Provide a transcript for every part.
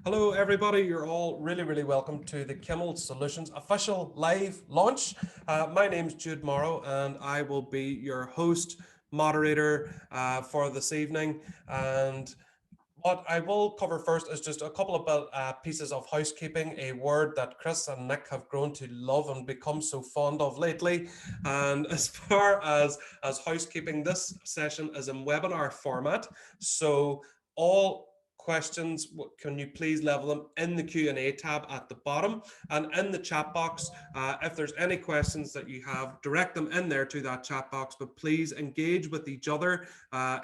Hello, everybody. You're all really welcome to the Kimel Solutions official live launch. My name's Jude Morrow, and I will be your host, moderator for this evening. And what I will cover first is just a couple of pieces of housekeeping, a word that Chris and Nick have grown to love and become so fond of lately. And as far as housekeeping, this session is in webinar format. So all questions, can you please level them in the Q&A tab at the bottom and in the chat box. If there's any questions that you have, direct them in there to that chat box, but please engage with each other,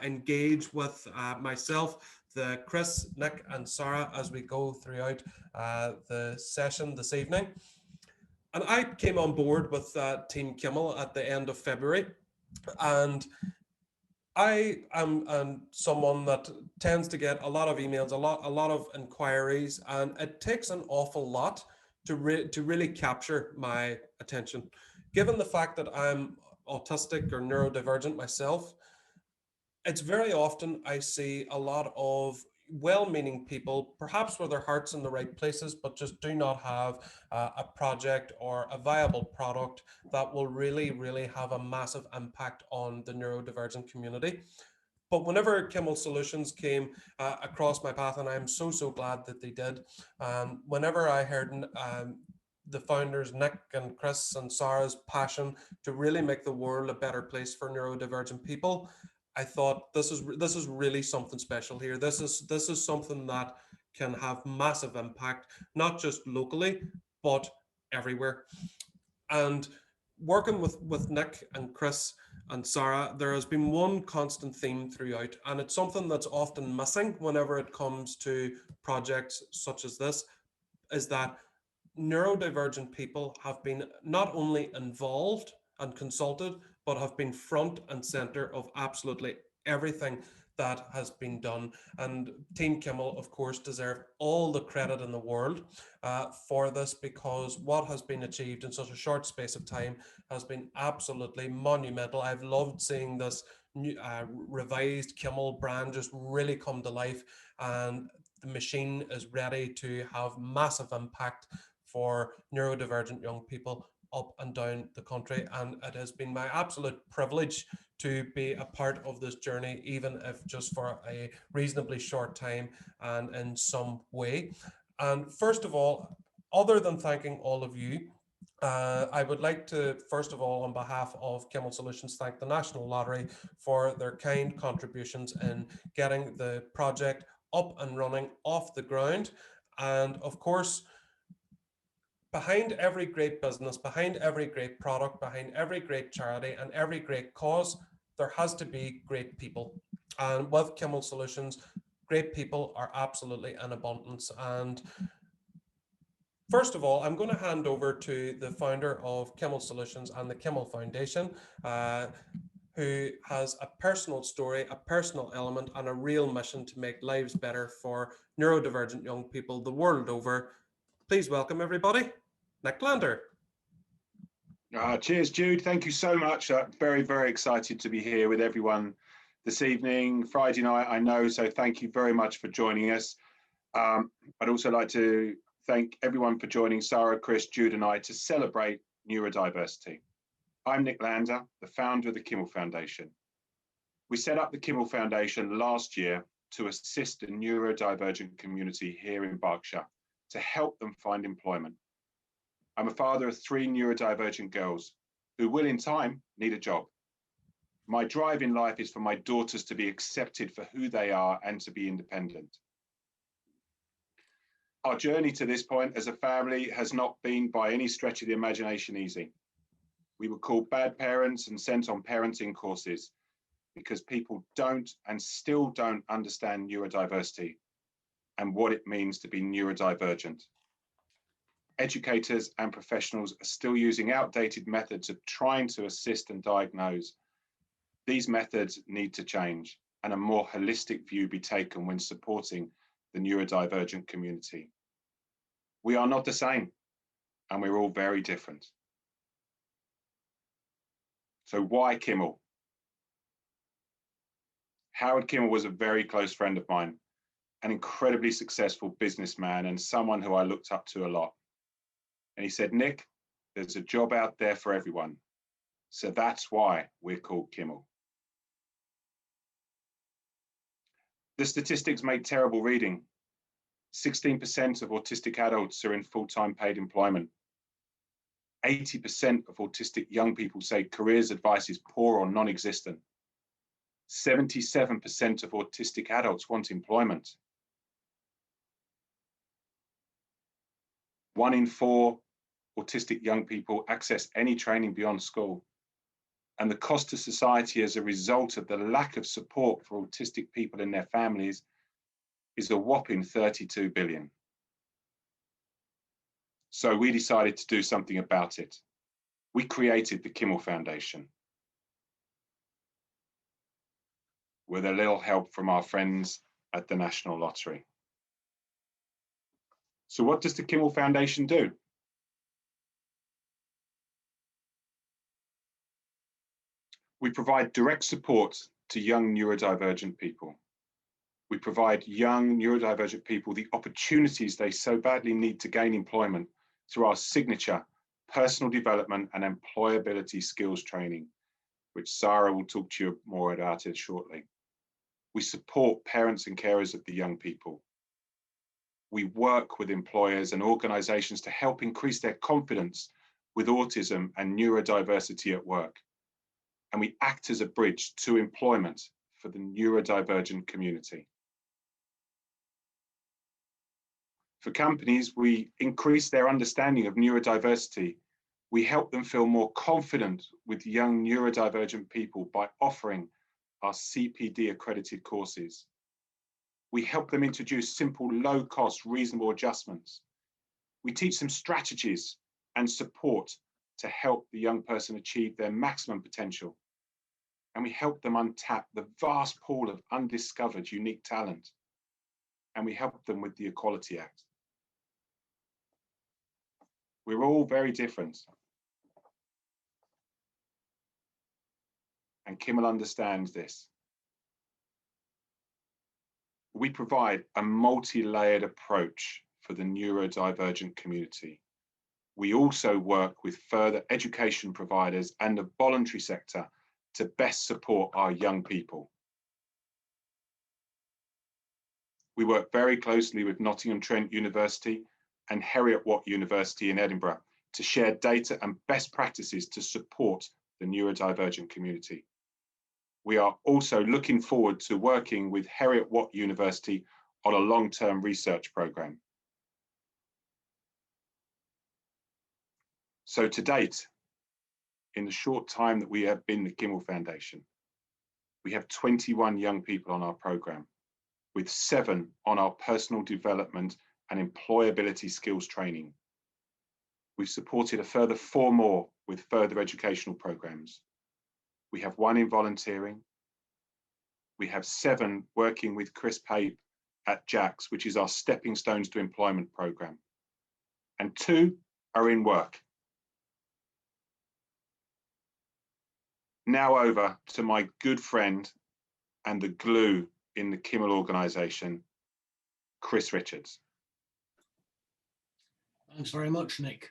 engage with myself, the Chris, Nick, and Sarah as we go throughout the session this evening. And I came on board with Team Kimel at the end of February, and I am someone that tends to get a lot of emails, a lot of inquiries, and it takes an awful lot to really capture my attention. Given the fact that I'm autistic or neurodivergent myself, it's very often I see a lot of well-meaning people, perhaps with their hearts in the right places, but just do not have a project or a viable product that will really have a massive impact on the neurodivergent community. But whenever Kimel Solutions came across my path, and I'm so glad that they did, whenever I heard the founders, Nick and Chris and Sarah's passion to really make the world a better place for neurodivergent people, I thought this is really something special here. This is something that can have massive impact, not just locally, but everywhere. And working with Nick and Chris and Sarah, there has been one constant theme throughout, and it's something that's often missing whenever it comes to projects such as this, is that neurodivergent people have been not only involved and consulted, but have been front and center of absolutely everything that has been done. And Team Kimel, of course, deserve all the credit in the world for this, because what has been achieved in such a short space of time has been absolutely monumental. I've loved seeing this new, revised Kimel brand just really come to life, and the machine is ready to have massive impact for neurodivergent young people up and down the country. And it has been my absolute privilege to be a part of this journey, even if just for a reasonably short time and in some way. And first of all, other than thanking all of you, I would like to, first of all, on behalf of Kimel Solutions, thank the National Lottery for their kind contributions in getting the project up and running off the ground. And of course, behind every great business, behind every great product, behind every great charity and every great cause, there has to be great people. And with Kimel Solutions, great people are absolutely in abundance. And first of all, I'm going to hand over to the founder of Kimel Solutions and the Kimel Foundation, who has a personal story, a personal element, and a real mission to make lives better for neurodivergent young people the world over. Please welcome everybody, Nick Lander. Cheers, Jude. Thank you so much. Very excited to be here with everyone this evening. Friday night, I know, so thank you very much for joining us. I'd also like to thank everyone for joining Sarah, Chris, Jude, and I to celebrate neurodiversity. I'm Nick Lander, the founder of the Kimel Foundation. We set up the Kimel Foundation last year to assist the neurodivergent community here in Berkshire to help them find employment. I'm a father of 3 neurodivergent girls who will in time need a job. My drive in life is for my daughters to be accepted for who they are and to be independent. Our journey to this point as a family has not been by any stretch of the imagination easy. We were called bad parents and sent on parenting courses because people don't and still don't understand neurodiversity and what it means to be neurodivergent. Educators and professionals are still using outdated methods of trying to assist and diagnose. These methods need to change and a more holistic view be taken when supporting the neurodivergent community. We are not the same, and we're all very different. So why Kimel? Howard Kimel was a very close friend of mine. an incredibly successful businessman and someone who I looked up to a lot. And he said, Nick, there's a job out there for everyone. So that's why we're called Kimel. The statistics make terrible reading. 16% of autistic adults are in full-time paid employment. 80% of autistic young people say careers advice is poor or non-existent. 77% of autistic adults want employment. 1 in 4 autistic young people access any training beyond school. And the cost to society as a result of the lack of support for autistic people and their families is a whopping 32 billion. So we decided to do something about it. We created the Kimel Foundation with a little help from our friends at the National Lottery. So what does the Kimel Foundation do? We provide direct support to young neurodivergent people. We provide young neurodivergent people the opportunities they so badly need to gain employment through our signature personal development and employability skills training, which Sarah will talk to you more about it shortly. We support parents and carers of the young people. We work with employers and organizations to help increase their confidence with autism and neurodiversity at work. And we act as a bridge to employment for the neurodivergent community. For companies, we increase their understanding of neurodiversity. We help them feel more confident with young neurodivergent people by offering our CPD accredited courses. We help them introduce simple, low-cost, reasonable adjustments. We teach them strategies and support to help the young person achieve their maximum potential. And we help them untap the vast pool of undiscovered unique talent. And we help them with the Equality Act. We're all very different. And Kimel understands this. We provide a multi-layered approach for the neurodivergent community. We also work with further education providers and the voluntary sector to best support our young people. We work very closely with Nottingham Trent University and Heriot-Watt University in Edinburgh to share data and best practices to support the neurodivergent community. We are also looking forward to working with Heriot-Watt University on a long-term research program. So to date, in the short time that we have been the Kimel Foundation, we have 21 young people on our program, with 7 on our personal development and employability skills training. We've supported a further 4 more with further educational programs. We have 1 in volunteering. We have 7 working with Chris Pape at JAX, which is our Stepping Stones to Employment program. And 2 are in work. Now over to my good friend and the glue in the Kimel organization, Chris Richards. Thanks very much, Nick.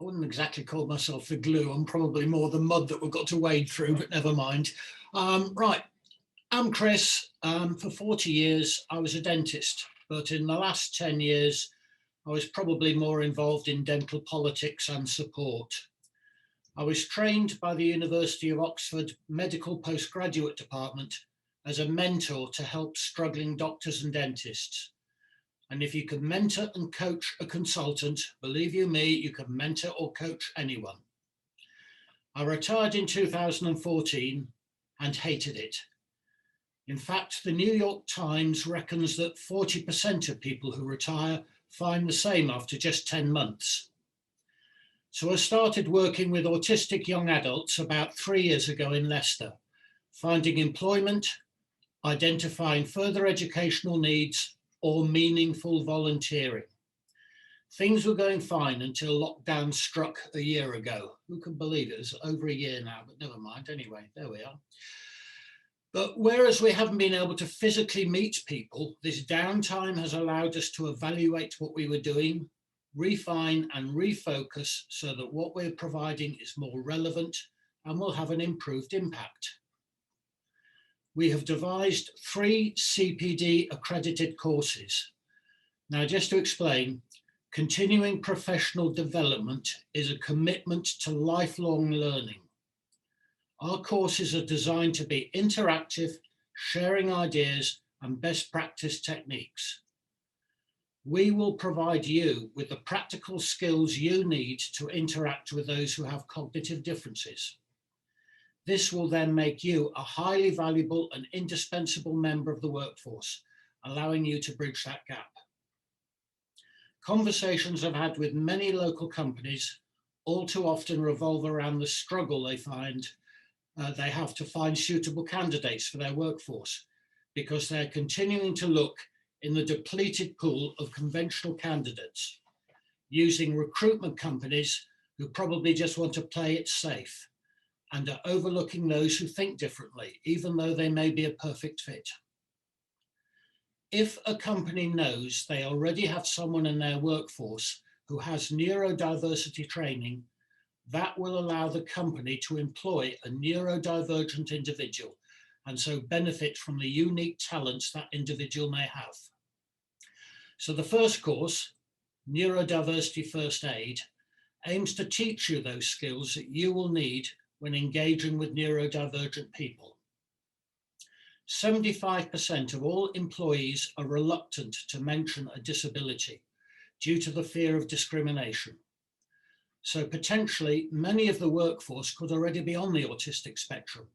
I wouldn't exactly call myself the glue. I'm probably more the mud that we've got to wade through, but never mind. Right, I'm Chris. For 40 years, I was a dentist, but in the last 10 years, I was probably more involved in dental politics and support. I was trained by the University of Oxford Medical Postgraduate Department as a mentor to help struggling doctors and dentists. And if you can mentor and coach a consultant, believe you me, you can mentor or coach anyone. I retired in 2014 and hated it. In fact, the New York Times reckons that 40% of people who retire find the same after just 10 months. So I started working with autistic young adults about 3 years ago in Leicester, finding employment, identifying further educational needs, or meaningful volunteering. Things were going fine until lockdown struck a year ago. Who can believe it? It's over a year now, but never mind. Anyway, there we are. But whereas we haven't been able to physically meet people, this downtime has allowed us to evaluate what we were doing, refine and refocus so that what we're providing is more relevant and will have an improved impact. We have devised 3 CPD accredited courses. Now, just to explain, continuing professional development is a commitment to lifelong learning. Our courses are designed to be interactive, sharing ideas and best practice techniques. We will provide you with the practical skills you need to interact with those who have cognitive differences. This will then make you a highly valuable and indispensable member of the workforce, allowing you to bridge that gap. Conversations I've had with many local companies all too often revolve around the struggle they find they have to find suitable candidates for their workforce because they're continuing to look in the depleted pool of conventional candidates, using recruitment companies who probably just want to play it safe and are overlooking those who think differently, even though they may be a perfect fit. If a company knows they already have someone in their workforce who has neurodiversity training, that will allow the company to employ a neurodivergent individual and so benefit from the unique talents that individual may have. So the first course, Neurodiversity First Aid, aims to teach you those skills that you will need when engaging with neurodivergent people. 75% of all employees are reluctant to mention a disability due to the fear of discrimination. So potentially many of the workforce could already be on the autistic spectrum,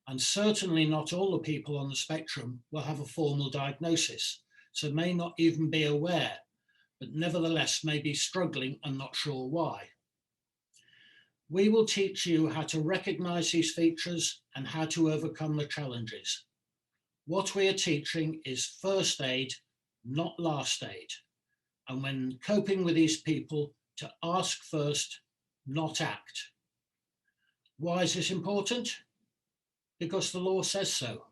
and certainly not all the people on the spectrum will have a formal diagnosis, so may not even be aware, but nevertheless may be struggling and not sure why. We will teach you how to recognize these features and how to overcome the challenges. What we are teaching is first aid, not last aid. And when coping with these people, to ask first, not act. Why is this important? Because the law says so.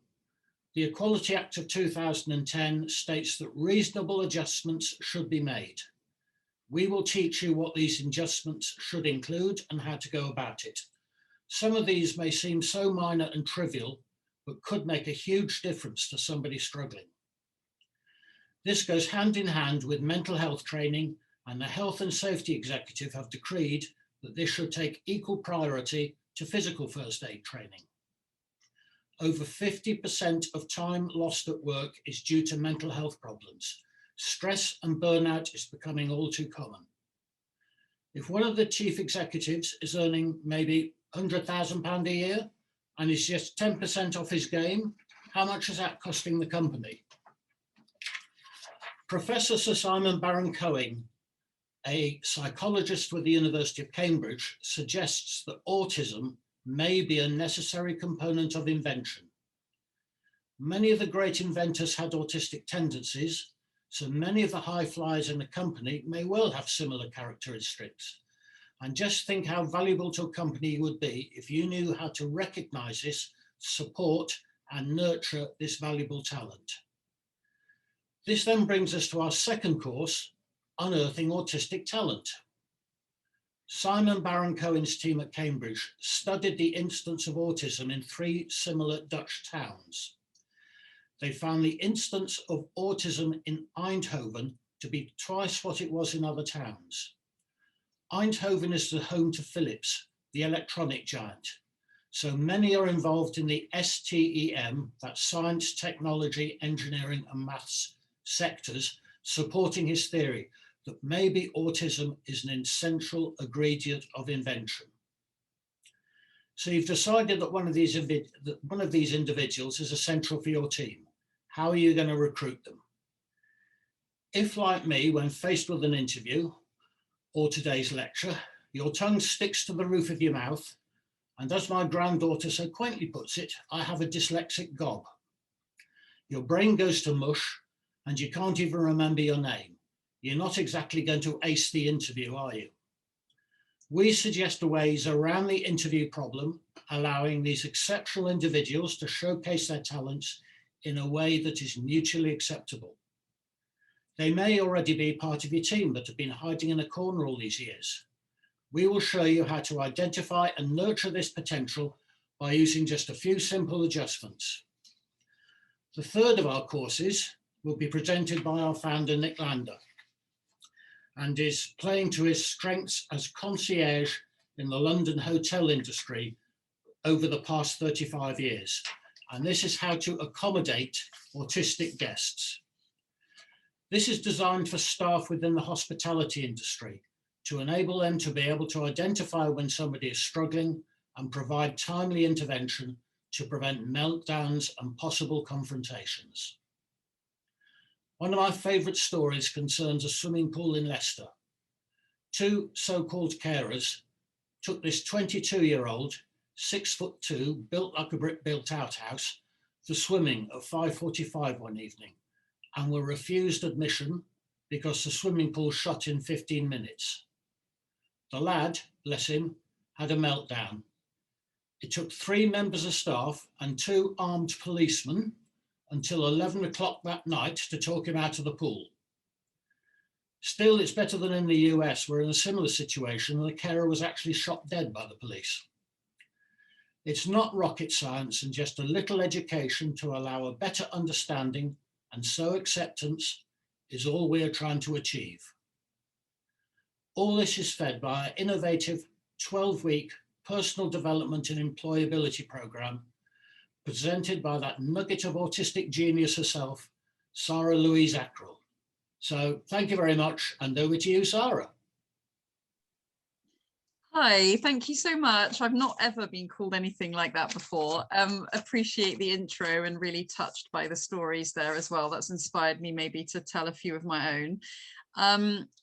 The Equality Act of 2010 states that reasonable adjustments should be made. We will teach you what these adjustments should include and how to go about it. Some of these may seem so minor and trivial, but could make a huge difference to somebody struggling. This goes hand in hand with mental health training, and the Health and Safety Executive have decreed that this should take equal priority to physical first aid training. Over 50% of time lost at work is due to mental health problems. Stress and burnout is becoming all too common. If one of the chief executives is earning maybe £100,000 a year and is just 10% off his game, how much is that costing the company? Professor Sir Simon Baron-Cohen, a psychologist with the University of Cambridge, suggests that autism may be a necessary component of invention. Many of the great inventors had autistic tendencies, so many of the high flyers in the company may well have similar characteristics. And just think how valuable to a company you would be if you knew how to recognize this, support, and nurture this valuable talent. This then brings us to our second course, Unearthing Autistic Talent. Simon Baron-Cohen's team at Cambridge studied the instance of autism in 3 similar Dutch towns. They found the instance of autism in Eindhoven to be twice what it was in other towns. Eindhoven is the home to Philips, the electronic giant. So many are involved in the STEM, that's science, technology, engineering and maths sectors, supporting his theory that maybe autism is an essential ingredient of invention. So you've decided that one of these individuals is essential for your team. How are you going to recruit them? If, like me, when faced with an interview or today's lecture, your tongue sticks to the roof of your mouth, and as my granddaughter so quaintly puts it, I have a dyslexic gob. Your brain goes to mush and you can't even remember your name. You're not exactly going to ace the interview, are you? We suggest ways around the interview problem, allowing these exceptional individuals to showcase their talents in a way that is mutually acceptable. They may already be part of your team but have been hiding in a corner all these years. We will show you how to identify and nurture this potential by using just a few simple adjustments. The third of our courses will be presented by our founder, Nick Lander, and is playing to his strengths as concierge in the London hotel industry over the past 35 years. And this is how to accommodate autistic guests. This is designed for staff within the hospitality industry to enable them to be able to identify when somebody is struggling and provide timely intervention to prevent meltdowns and possible confrontations. One of my favourite stories concerns a swimming pool in Leicester. Two so-called carers took this 22-year-old, 6'2", built like a brick-built outhouse, for swimming at 5:45 one evening, and were refused admission because the swimming pool shut in 15 minutes. The lad, bless him, had a meltdown. It took 3 members of staff and 2 armed policemen until 11 o'clock that night to talk him out of the pool. Still, it's better than in the US, where in a similar situation, the carer was actually shot dead by the police. It's not rocket science, and just a little education to allow a better understanding and so acceptance is all we are trying to achieve. All this is fed by an innovative 12-week personal development and employability program presented by that nugget of autistic genius herself, Sarah Louise Ackrell. So thank you very much, and over to you, Sarah. Hi, thank you so much. I've not ever been called anything like that before. Appreciate the intro and really touched by the stories there as well. That's inspired me maybe to tell a few of my own.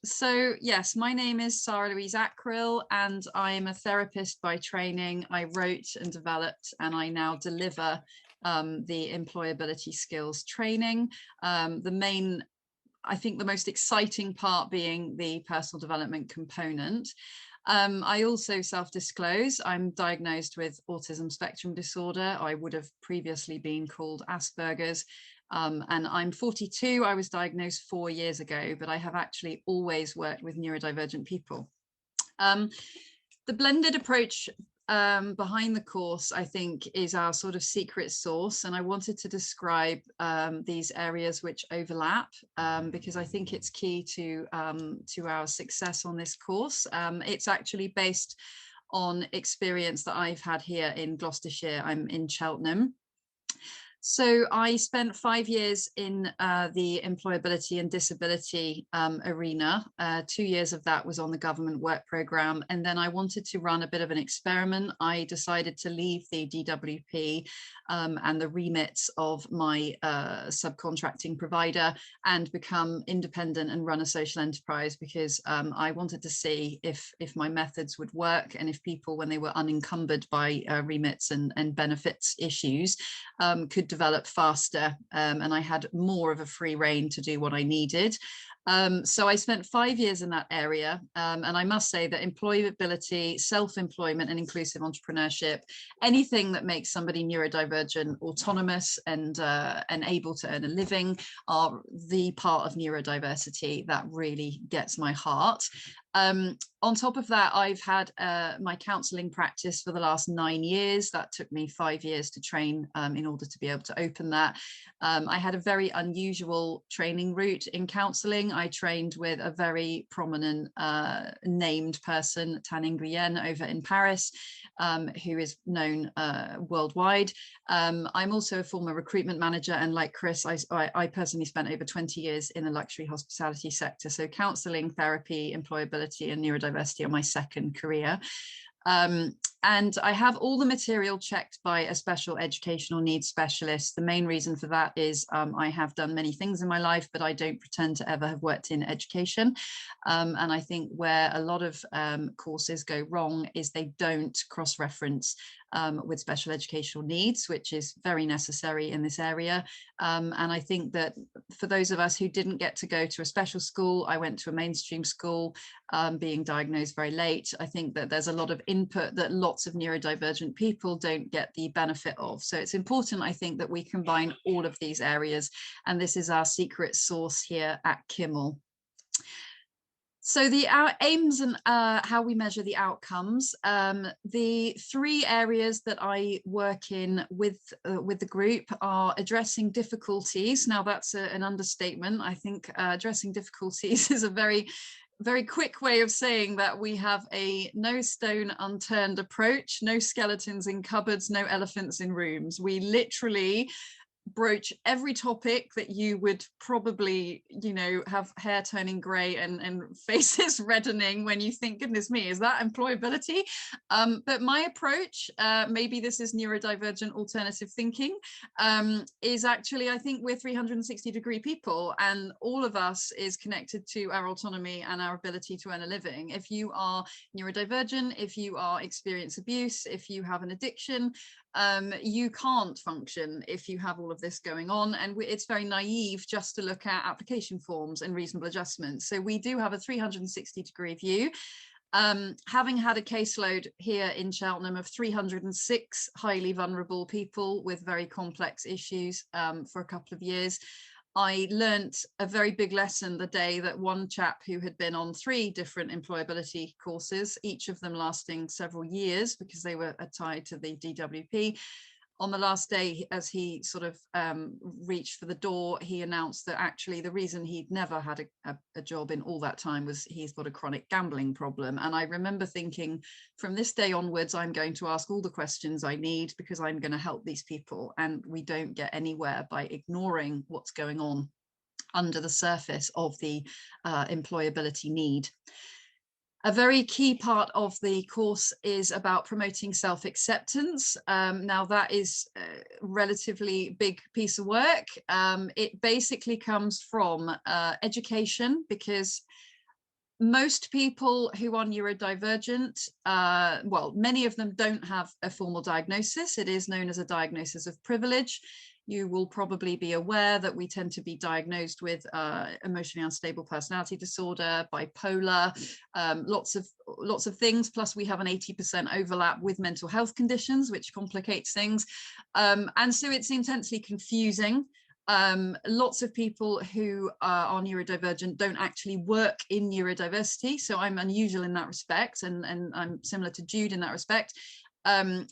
So yes, my name is Sarah Louise Ackrell and I'm a therapist by training. I wrote and developed and I now deliver the employability skills training. I think the most exciting part being the personal development component. I also self-disclose, I'm diagnosed with autism spectrum disorder. I would have previously been called Asperger's. And I'm 42, I was diagnosed 4 years ago, but I have actually always worked with neurodivergent people. The blended approach behind the course, I think, is our sort of secret sauce. And I wanted to describe these areas which overlap because I think it's key to our success on this course. It's actually based on experience that I've had here in Gloucestershire. I'm in Cheltenham. So I spent 5 years in the employability and disability arena. 2 years of that was on the government work programme. And then I wanted to run a bit of an experiment. I decided to leave the DWP and the remits of my subcontracting provider and become independent and run a social enterprise because I wanted to see if my methods would work and if people, when they were unencumbered by remits and benefits issues, could develop faster, and I had more of a free rein to do what I needed. So I spent 5 years in that area, and I must say that employability, self-employment and inclusive entrepreneurship, anything that makes somebody neurodivergent autonomous and able to earn a living are the part of neurodiversity that really gets my heart. On top of that, I've had my counselling practice for the last 9 years. That took me 5 years to train in order to be able to open that. I had a very unusual training route in counselling. I trained with a very prominent named person, Tan Nguyen, over in Paris, who is known worldwide. I'm also a former recruitment manager, and like Chris, I personally spent over 20 years in the luxury hospitality sector. So counselling, therapy, employability and neurodiversity are my second career. And I have all the material checked by a special educational needs specialist. The main reason for that is I have done many things in my life, but I don't pretend to ever have worked in education. And I think where a lot of courses go wrong is they don't cross-reference with special educational needs, which is very necessary in this area. And I think that for those of us who didn't get to go to a special school, I went to a mainstream school, being diagnosed very late. I think that there's a lot of input that lots of neurodivergent people don't get the benefit of. So it's important, I think, that we combine all of these areas. And this is our secret sauce here at Kimel. So our aims and how we measure the outcomes, the 3 areas that I work in with the group are addressing difficulties. Now that's an understatement. I think addressing difficulties is a very quick way of saying that we have a no stone unturned approach, no skeletons in cupboards, no elephants in rooms. We literally broach every topic that you would probably, you know, have hair turning grey and faces reddening when you think, goodness me, is that employability? But my approach, maybe this is neurodivergent alternative thinking, is actually, I think we're 360-degree people, and all of us is connected to our autonomy and our ability to earn a living. If you are neurodivergent, if you are experience abuse, if you have an addiction, you can't function if you have all of this going on, and it's very naive just to look at application forms and reasonable adjustments. So we do have a 360-degree view. Having had a caseload here in Cheltenham of 306 highly vulnerable people with very complex issues for a couple of years, I learnt a very big lesson the day that one chap who had been on 3 different employability courses, each of them lasting several years because they were tied to the DWP, on the last day, as he sort of reached for the door, he announced that actually the reason he'd never had a job in all that time was he's got a chronic gambling problem. And I remember thinking, from this day onwards, I'm going to ask all the questions I need because I'm going to help these people. And we don't get anywhere by ignoring what's going on under the surface of the employability need. A very key part of the course is about promoting self-acceptance. Now that is a relatively big piece of work. It basically comes from education, because most people who are neurodivergent, well, many of them don't have a formal diagnosis. It is known as a diagnosis of privilege. You will probably be aware that we tend to be diagnosed with emotionally unstable personality disorder, bipolar, lots of things. Plus, we have an 80% overlap with mental health conditions, which complicates things. And so it's intensely confusing. Lots of people who are neurodivergent don't actually work in neurodiversity. So I'm unusual in that respect, and I'm similar to Jude in that respect.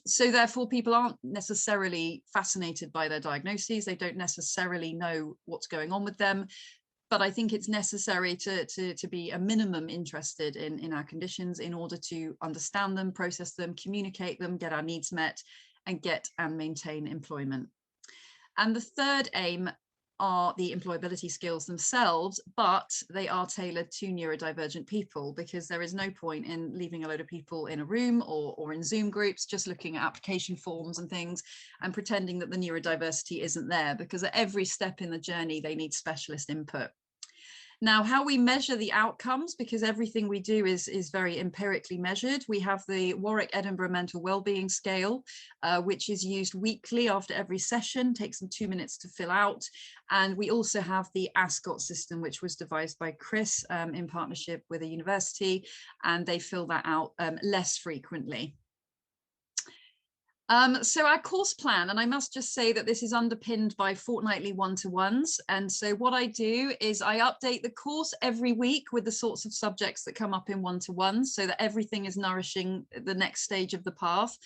So therefore, people aren't necessarily fascinated by their diagnoses. They don't necessarily know what's going on with them. But I think it's necessary to be a minimum interested in our conditions in order to understand them, process them, communicate them, get our needs met, and get and maintain employment. And the third aim are the employability skills themselves, but they are tailored to neurodivergent people, because there is no point in leaving a load of people in a room or in Zoom groups just looking at application forms and things and pretending that the neurodiversity isn't there, because at every step in the journey they need specialist input. Now, how we measure the outcomes, because everything we do is very empirically measured. We have the Warwick Edinburgh Mental Wellbeing Scale, which is used weekly after every session, takes them 2 minutes to fill out. And we also have the Ascot system, which was devised by Chris in partnership with a university, and they fill that out less frequently. So our course plan, and I must just say that this is underpinned by fortnightly one-to-ones. And so what I do is I update the course every week with the sorts of subjects that come up in one-to-ones, so that everything is nourishing the next stage of the path.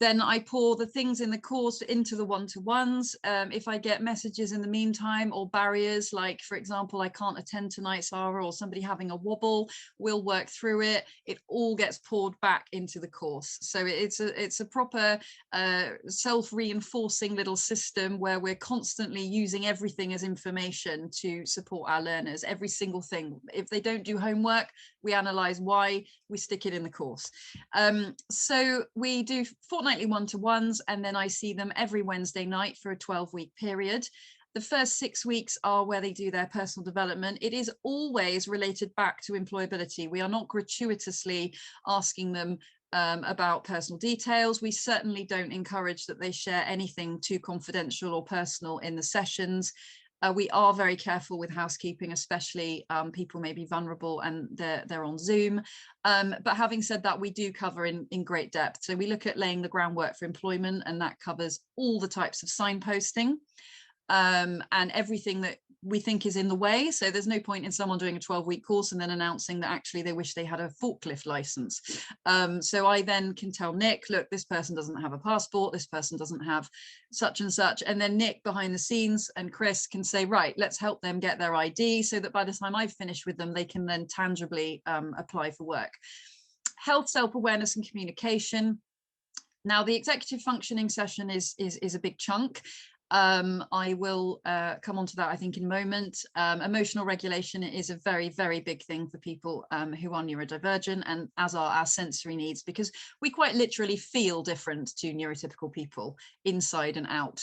Then I pour the things in the course into the one-to-ones. If I get messages in the meantime or barriers, like, for example, I can't attend tonight, Sarah, or somebody having a wobble, we'll work through it. It all gets poured back into the course. So it's a proper self-reinforcing little system where we're constantly using everything as information to support our learners, every single thing. If they don't do homework, we analyze why, we stick it in the course. So we do fortnightly one-to-ones, and then I see them every Wednesday night for a 12-week period. The first 6 weeks are where they do their personal development. It is always related back to employability. We are not gratuitously asking them about personal details. We certainly don't encourage that they share anything too confidential or personal in the sessions. We are very careful with housekeeping, especially people may be vulnerable and they're on Zoom. But having said that, we do cover in great depth. So we look at laying the groundwork for employment, and that covers all the types of signposting and everything that we think is in the way. So there's no point in someone doing a 12-week course and then announcing that actually they wish they had a forklift license. So I then can tell Nick, look, this person doesn't have a passport, this person doesn't have such and such. And then Nick behind the scenes and Chris can say, right, let's help them get their ID so that by the time I've finished with them, they can then tangibly apply for work. Health, self-awareness and communication. Now, the executive functioning session is a big chunk. I will come on to that, I think, in a moment. Emotional regulation is a very, very big thing for people who are neurodivergent, and as are our sensory needs, because we quite literally feel different to neurotypical people inside and out.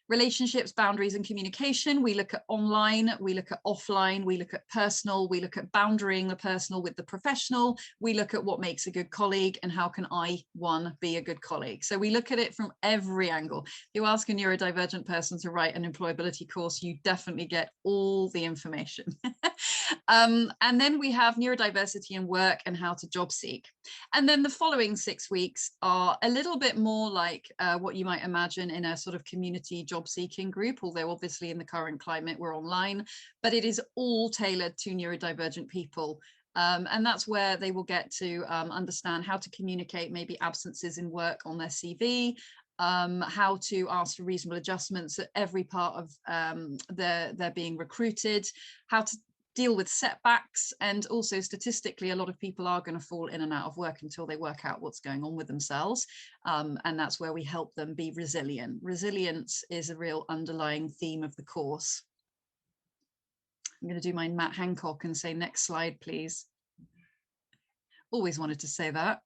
Relationships, boundaries and communication. We look at online, we look at offline, we look at personal, we look at boundarying the personal with the professional. We look at what makes a good colleague and how can I, one, be a good colleague. So we look at it from every angle. If you ask a neurodivergent person to write an employability course, you definitely get all the information. And then we have neurodiversity in work and how to job seek. And then the following 6 weeks are a little bit more like what you might imagine in a sort of community job seeking group, although obviously in the current climate we're online, but it is all tailored to neurodivergent people. And that's where they will get to understand how to communicate maybe absences in work on their CV, how to ask for reasonable adjustments at every part of their being recruited, how to deal with setbacks, and also statistically a lot of people are going to fall in and out of work until they work out what's going on with themselves, and that's where we help them be resilient. Resilience is a real underlying theme of the course. I'm going to do my Matt Hancock and say next slide, please. Always wanted to say that.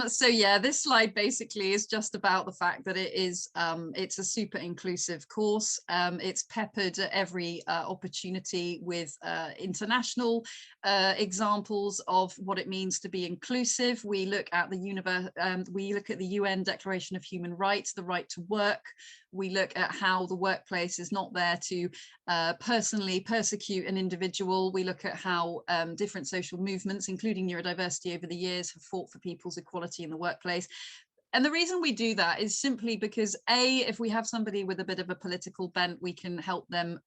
So yeah, this slide basically is just about the fact that it's a super inclusive course. It's peppered at every opportunity with international examples of what it means to be inclusive. We look at the UN Declaration of Human Rights, the right to work. We look at how the workplace is not there to personally persecute an individual. We look at how different social movements, including neurodiversity over the years, have fought for people's equality in the workplace. And the reason we do that is simply because, A, if we have somebody with a bit of a political bent, we can help them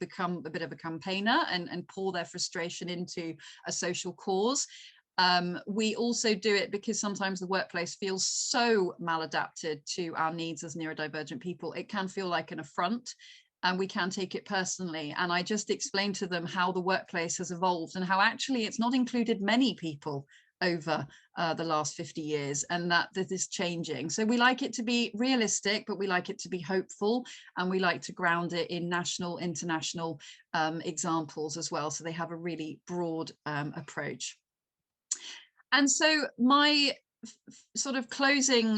become a bit of a campaigner and pour their frustration into a social cause. We also do it because sometimes the workplace feels so maladapted to our needs as neurodivergent people. It can feel like an affront, and we can take it personally. And I just explained to them how the workplace has evolved and how actually it's not included many people over the last 50 years, and that is changing. So we like it to be realistic, but we like it to be hopeful, and we like to ground it in national, international examples as well. So they have a really broad approach. And so my sort of closing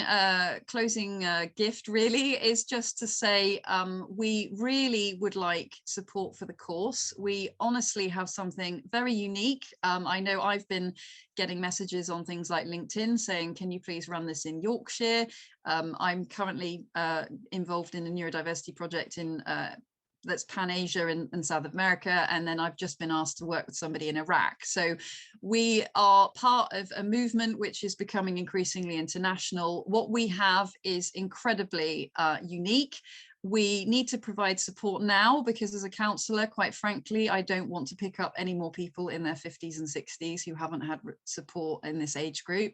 gift really is just to say we really would like support for the course. We honestly have something very unique. I know I've been getting messages on things like LinkedIn saying, can you please run this in Yorkshire? I'm currently involved in a neurodiversity project in that's Pan-Asia and South America, and then I've just been asked to work with somebody in Iraq. So we are part of a movement which is becoming increasingly international. What we have is incredibly unique. We need to provide support now because as a counsellor, quite frankly, I don't want to pick up any more people in their 50s and 60s who haven't had support in this age group.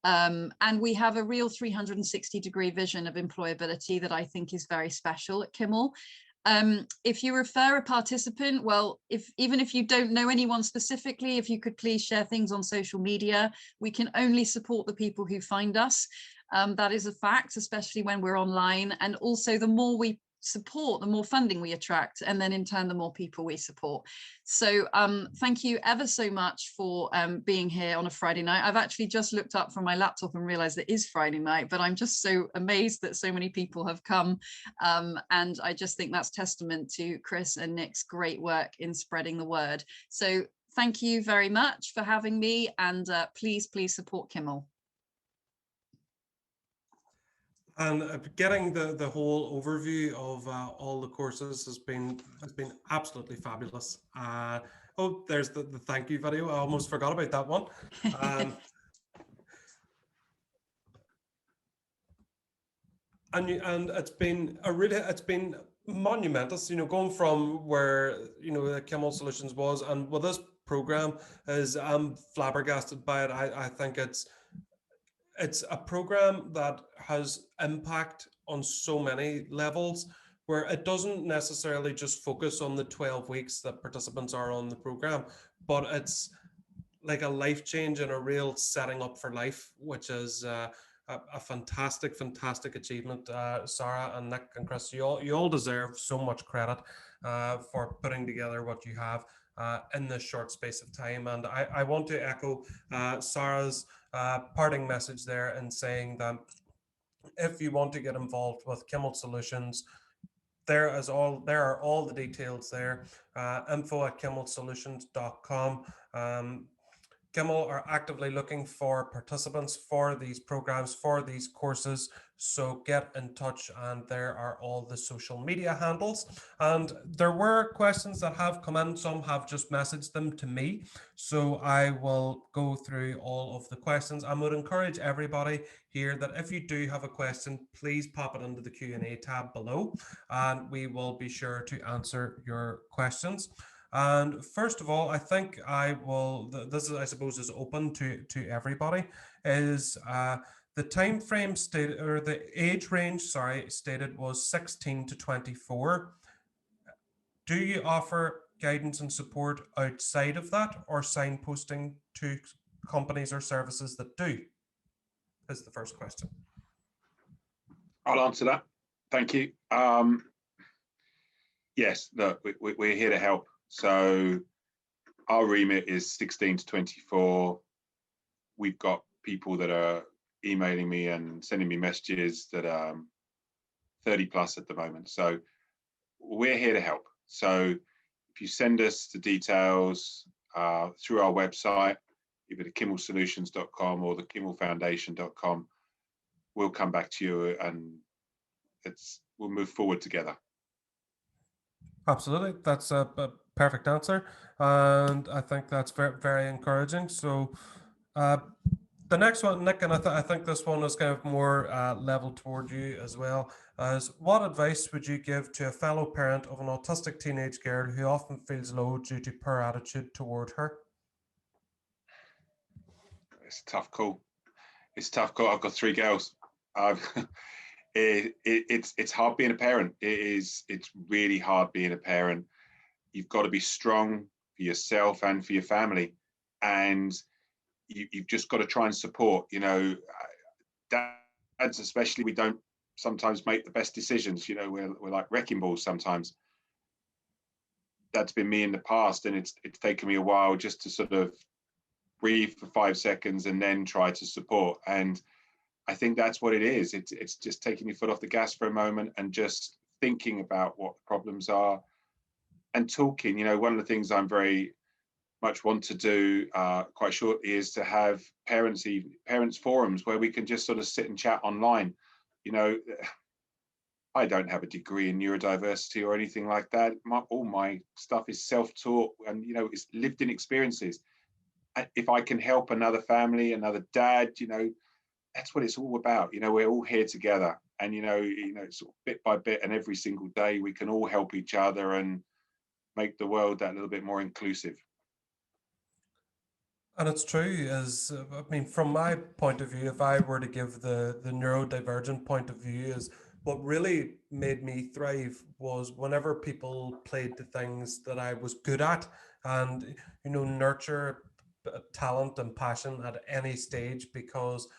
And we have a real 360-degree vision of employability that I think is very special at Kimel. If you refer a participant, well, even if you don't know anyone specifically, if you could please share things on social media. We can only support the people who find us. That is a fact, especially when we're online. And also the more we support, the more funding we attract, and then in turn, the more people we support. So thank you ever so much for being here on a Friday night. I've actually just looked up from my laptop and realized it is Friday night, but I'm just so amazed that so many people have come. And I just think that's testament to Chris and Nick's great work in spreading the word. So thank you very much for having me, and please support Kimel. And getting the whole overview of all the courses has been absolutely fabulous. Oh, there's the thank you video. I almost forgot about that one. And it's been monumentous, going from where the Kimel Solutions was, and what this program is. I'm flabbergasted by it. I think it's a program that has impact on so many levels, where it doesn't necessarily just focus on the 12 weeks that participants are on the program, but it's like a life change and a real setting up for life, which is a fantastic achievement. Sarah and Nick and Chris, you all deserve so much credit for putting together what you have in this short space of time. And I want to echo Sarah's parting message there, and saying that if you want to get involved with Kimel Solutions, there are all the details there. info@kimelsolutions.com. Kimel are actively looking for participants for these programs, for these courses. So get in touch, and there are all the social media handles. And there were questions that have come in. Some have just messaged them to me. So I will go through all of the questions. I would encourage everybody here that if you do have a question, please pop it into the Q&A tab below, and we will be sure to answer your questions. And first of all, I think this is, I suppose, is open to everybody, is the time frame stated, or the age range, stated was 16 to 24. Do you offer guidance and support outside of that, or signposting to companies or services that do? Is the first question. I'll answer that. Thank you. Yes, look, we're here to help. So our remit is 16 to 24. We've got people that are emailing me and sending me messages that are 30 plus at the moment. So we're here to help. So if you send us the details through our website, either the kimelsolutions.com or the kimelfoundation.com, we'll come back to you, and we'll move forward together. Absolutely, that's a perfect answer, and I think that's very, very encouraging. So the next one, Nick, and I think this one is kind of more leveled toward you as well, is what advice would you give to a fellow parent of an autistic teenage girl who often feels low due to poor attitude toward her? It's a tough call. I've got 3 girls. It's hard being a parent. It's really hard being a parent. You've got to be strong for yourself and for your family, and you've just got to try and support. Dads especially, we don't sometimes make the best decisions. We're like wrecking balls sometimes. That's been me in the past, and it's taken me a while just to sort of breathe for 5 seconds and then try to support. And I think that's what it is. It's just taking your foot off the gas for a moment and just thinking about what the problems are and talking. One of the things I'm very much want to do quite shortly is to have parents forums where we can just sort of sit and chat online. I don't have a degree in neurodiversity or anything like that. All my stuff is self-taught, and it's lived in experiences. If I can help another family, another dad, that's what it's all about. We're all here together, and sort of bit by bit and every single day we can all help each other and make the world that little bit more inclusive. And it's true, from my point of view, if I were to give the neurodivergent point of view, is what really made me thrive was whenever people played the things that I was good at, and nurture talent and passion at any stage, because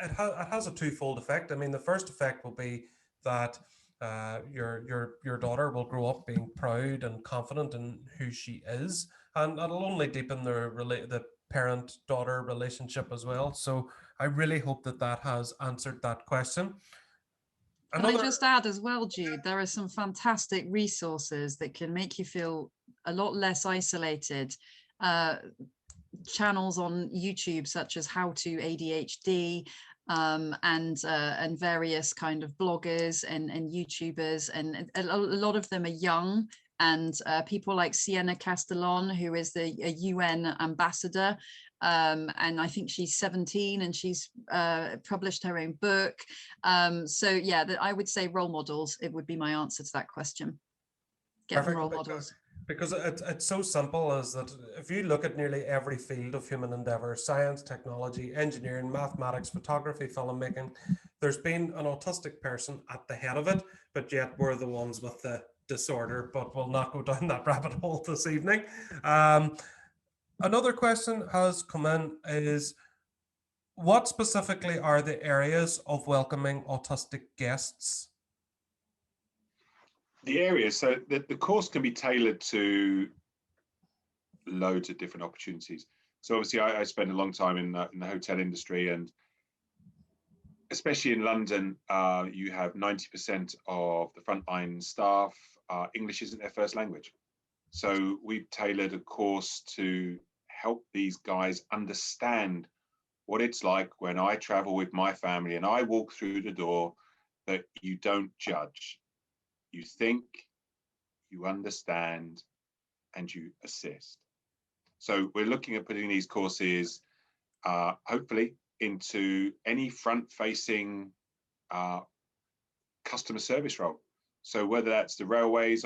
it has a twofold effect. The first effect will be that your daughter will grow up being proud and confident in who she is, and that'll only deepen the parent-daughter relationship as well. So I really hope that has answered that question. Can I just add as well, Jude, there are some fantastic resources that can make you feel a lot less isolated channels on YouTube, such as How to ADHD, and various kind of bloggers and YouTubers, and a lot of them are young, and people like Sienna Castellon, who is a UN ambassador, and I think she's 17 and she's published her own book. So yeah, I would say role models, it would be my answer to that question. Get them role models. Because it's so simple as that if you look at nearly every field of human endeavor, science, technology, engineering, mathematics, photography, filmmaking, there's been an autistic person at the head of it, but yet we're the ones with the disorder, but we'll not go down that rabbit hole this evening. Another question has come in is, what specifically are the areas of welcoming autistic guests? The areas, so the course can be tailored to loads of different opportunities. So obviously I spent a long time in the hotel industry, and especially in London, you have 90% of the frontline staff, English isn't their first language. So we've tailored a course to help these guys understand what it's like when I travel with my family and I walk through the door, that you don't judge. You think, you understand, and you assist. So we're looking at putting these courses, hopefully, into any front-facing customer service role. So whether that's the railways,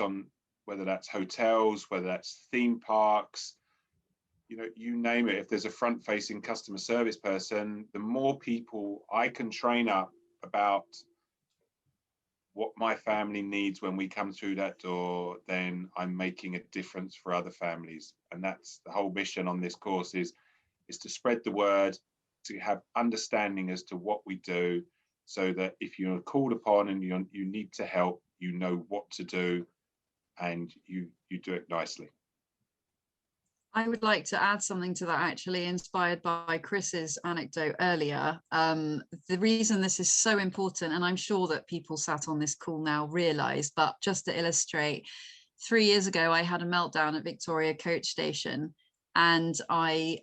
whether that's hotels, whether that's theme parks, you name it. If there's a front-facing customer service person, the more people I can train up about what my family needs when we come through that door, then I'm making a difference for other families. And that's the whole mission on this course, is to spread the word, to have understanding as to what we do, so that if you're called upon and you need to help, you know what to do, and you do it nicely. I would like to add something to that, actually, inspired by Chris's anecdote earlier. The reason this is so important, and I'm sure that people sat on this call now realise, but just to illustrate, 3 years ago, I had a meltdown at Victoria Coach Station, and I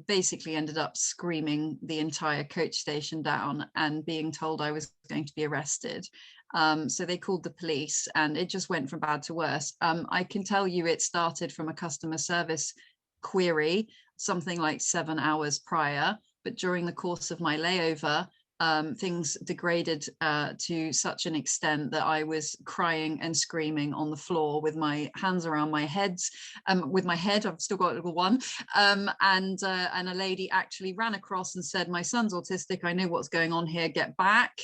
basically ended up screaming the entire coach station down and being told I was going to be arrested. So they called the police, and it just went from bad to worse. I can tell you it started from a customer service query something like 7 hours prior, but during the course of my layover, things degraded to such an extent that I was crying and screaming on the floor with my hands around my head. I've still got a little one, and a lady actually ran across and said, "My son's autistic, I know what's going on here, get back."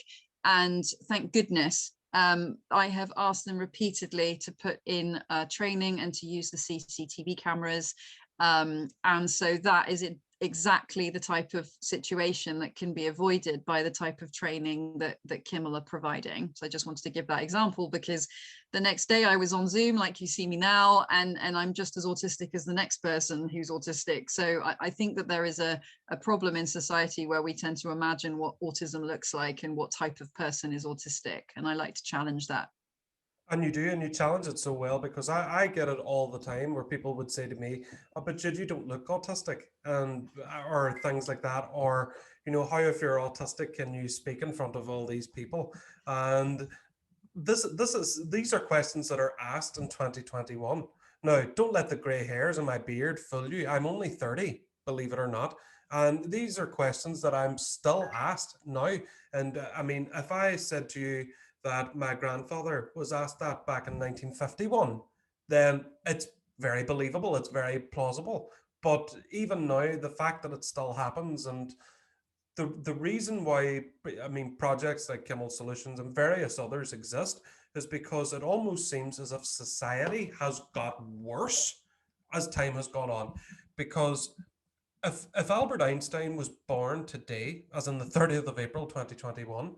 And thank goodness, I have asked them repeatedly to put in training and to use the CCTV cameras. And so that is exactly the type of situation that can be avoided by the type of training that Kimel are providing. So I just wanted to give that example, because the next day I was on Zoom, like you see me now, and I'm just as autistic as the next person who's autistic. So I think that there is a problem in society where we tend to imagine what autism looks like and what type of person is autistic. And I like to challenge that. And you do, and you challenge it so well, because I get it all the time where people would say to me, "Oh, but Jude, you don't look autistic," and or things like that, or how, if you're autistic, can you speak in front of all these people? And these are questions that are asked in 2021. Now, don't let the grey hairs in my beard fool you. I'm only 30, believe it or not. And these are questions that I'm still asked now. And I mean, if I said to you that my grandfather was asked that back in 1951, then it's very believable, it's very plausible. But even now, the fact that it still happens, and the reason why, I mean, projects like Kimel Solutions and various others exist, is because it almost seems as if society has got worse as time has gone on. Because if Albert Einstein was born today, as in the 30th of April 2021,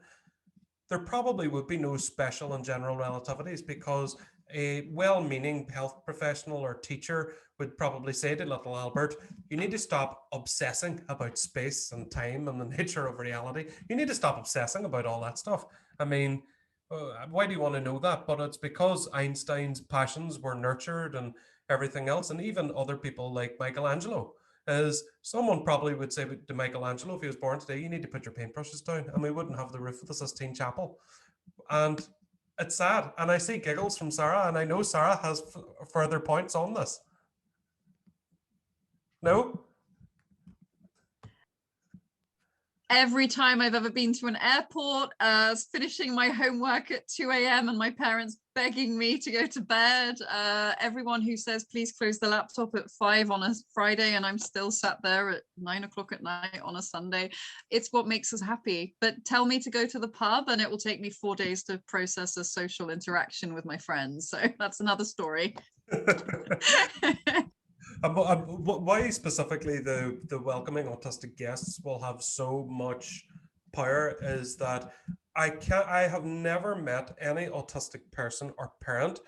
there probably would be no special and general relativities, because a well-meaning health professional or teacher would probably say to little Albert, "You need to stop obsessing about space and time and the nature of reality. You need to stop obsessing about all that stuff." I mean, Why do you want to know that? But it's because Einstein's passions were nurtured and everything else, and even other people like Michelangelo. Is someone probably would say to Michelangelo if he was born today, you need to put your paintbrushes down, and we wouldn't have the roof of the Sistine Chapel. And it's sad. And I see giggles from Sarah, and I know Sarah has further points on this. No? Every time I've ever been to an airport, finishing my homework at 2 a.m. and my parents begging me to go to bed. Everyone who says, please close the laptop at 5 on a Friday and I'm still sat there at 9 o'clock at night on a Sunday. It's what makes us happy. But tell me to go to the pub and it will take me 4 days to process a social interaction with my friends. So that's another story. Why specifically the welcoming autistic guests will have so much power is that I have never met any autistic person or parent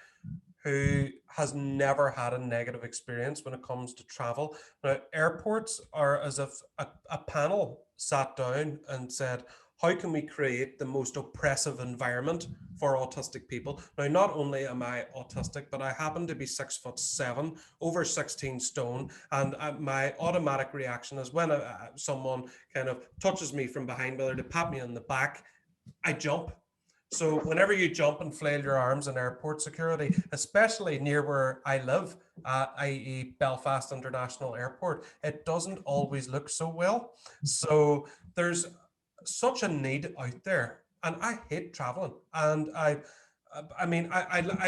who has never had a negative experience when it comes to travel. Now, airports are as if a panel sat down and said, how can we create the most oppressive environment for autistic people? Now, not only am I autistic, but I happen to be 6'7", over 16 stone. And my automatic reaction is when someone kind of touches me from behind, whether to pat me on the back, I jump. So whenever you jump and flail your arms in airport security, especially near where I live, i.e. Belfast International Airport, it doesn't always look so well. So there's such a need out there, and I hate traveling. And I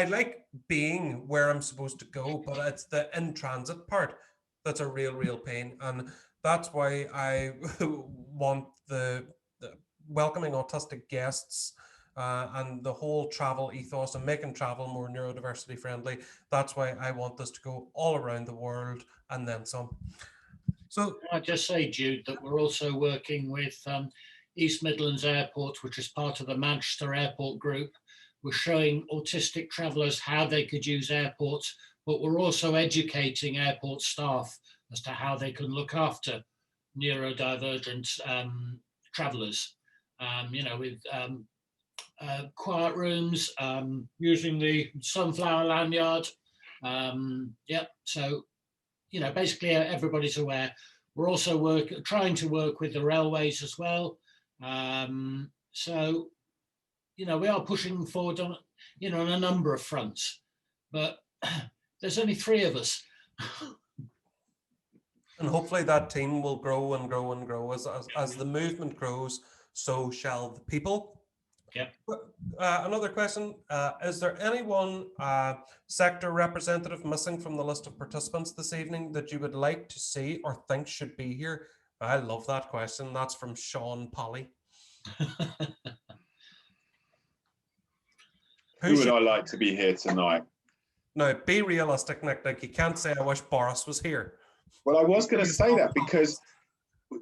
like being where I'm supposed to go, but it's the in transit part that's a real pain. And that's why I want the welcoming autistic guests and the whole travel ethos and making travel more neurodiversity friendly. That's why I want this to go all around the world and then some. So Can I just say, Jude, that we're also working with East Midlands Airport, which is part of the Manchester Airport Group. We're showing autistic travellers how they could use airports, but we're also educating airport staff as to how they can look after neurodivergent travellers. With quiet rooms, using the sunflower lanyard. So, basically everybody's aware. We're also trying to work with the railways as well. So, we are pushing forward on, on a number of fronts, but there's only 3 of us. And hopefully that team will grow and grow and grow. As the movement grows, so shall the people. Yep. Another question, is there anyone sector representative missing from the list of participants this evening that you would like to see or think should be here? I love that question. That's from Sean Polly. Who would I like to be here tonight? Now, be realistic, Nick. Like, you can't say I wish Boris was here. Well, I was going to say that because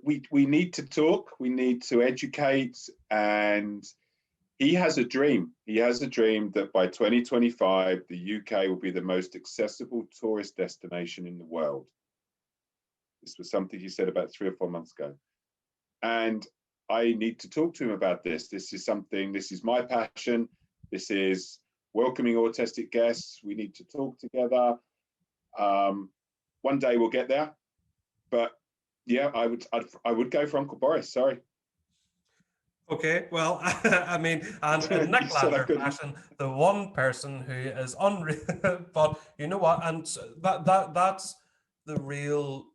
we need to talk, we need to educate, and he has a dream. He has a dream that by 2025, the UK will be the most accessible tourist destination in the world. This was something he said about 3 or 4 months ago. And I need to talk to him about this. This is my passion. This is welcoming autistic guests. We need to talk together. One day we'll get there. But yeah, I would go for Uncle Boris. Sorry. Okay, well, I mean, and in Nick Lander fashion, the one person who is unreal, but you know what? And that's the real,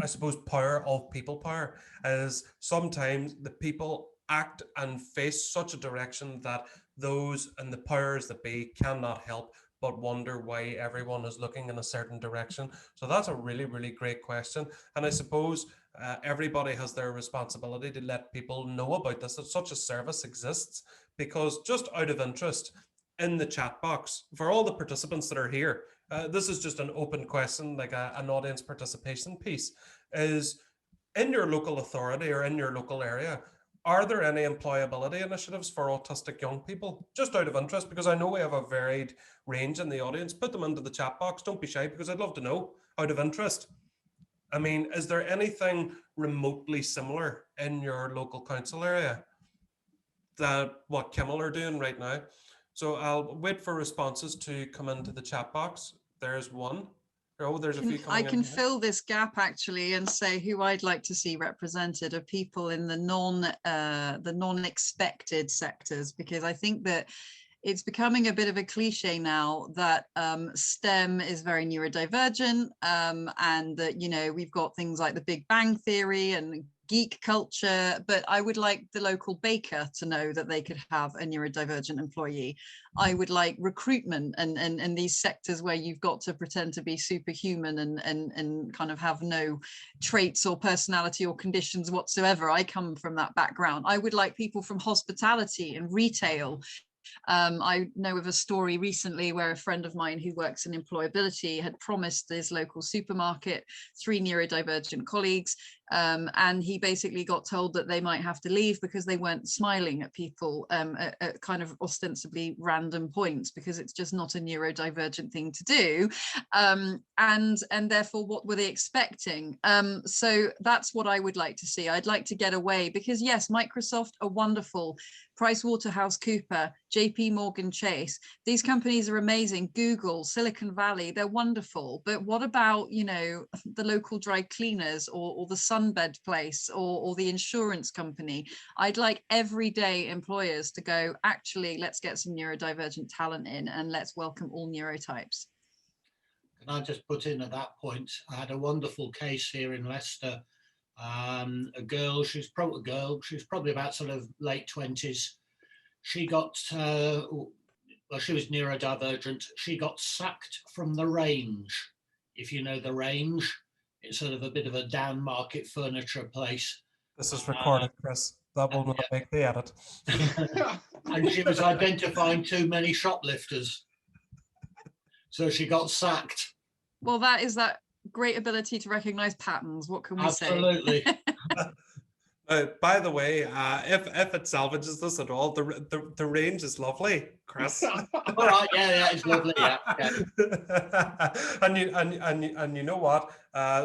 I suppose, power of people power, is sometimes the people act and face such a direction that those and the powers that be cannot help but wonder why everyone is looking in a certain direction. So that's a really great question. And I suppose everybody has their responsibility to let people know about this, that such a service exists, because just out of interest, in the chat box, for all the participants that are here, this is just an open question, like an audience participation piece, is in your local authority or in your local area, are there any employability initiatives for autistic young people? Just out of interest, because I know we have a varied range in the audience. Put them into the chat box. Don't be shy, because I'd love to know, out of interest. I mean, is there anything remotely similar in your local council area? what Kimel are doing right now. So I'll wait for responses to come into the chat box. There's one. Oh, there's a few I coming can in here. fill this gap actually and say who I'd like to see represented are people in the non-expected sectors, because I think that it's becoming a bit of a cliche now that STEM is very neurodivergent, and that, you know, we've got things like the Big Bang Theory and geek culture, but I would like the local baker to know that they could have a neurodivergent employee. I would like recruitment and these sectors where you've got to pretend to be superhuman and kind of have no traits or personality or conditions whatsoever. I come from that background. I would like people from hospitality and retail. I know of a story recently where a friend of mine who works in employability had promised his local supermarket 3 neurodivergent colleagues, and he basically got told that they might have to leave because they weren't smiling at people at kind of ostensibly random points, because it's just not a neurodivergent thing to do, and therefore what were they expecting? So that's what I would like to see. I'd like to get away, because yes, Microsoft are wonderful, PricewaterhouseCooper, JP Morgan Chase, these companies are amazing, Google, Silicon Valley, they're wonderful, but what about, you know, the local dry cleaners or the sunbed place or the insurance company? I'd like everyday employers to go, actually, let's get some neurodivergent talent in and let's welcome all neurotypes. Can I just put in at that point, I had a wonderful case here in Leicester. A girl, she's probably about sort of late 20s. She got, well, she was neurodivergent. She got sacked from the Range. If you know the Range, it's sort of a bit of a down market furniture place. This is recorded, Chris. That will not make the edit. And she was identifying too many shoplifters. So she got sacked. Well, that is that great ability to recognize patterns. What can we say? Absolutely. By the way, if it salvages this at all, the Range is lovely, Chris. All right, yeah, it's lovely. Yeah. And you know what?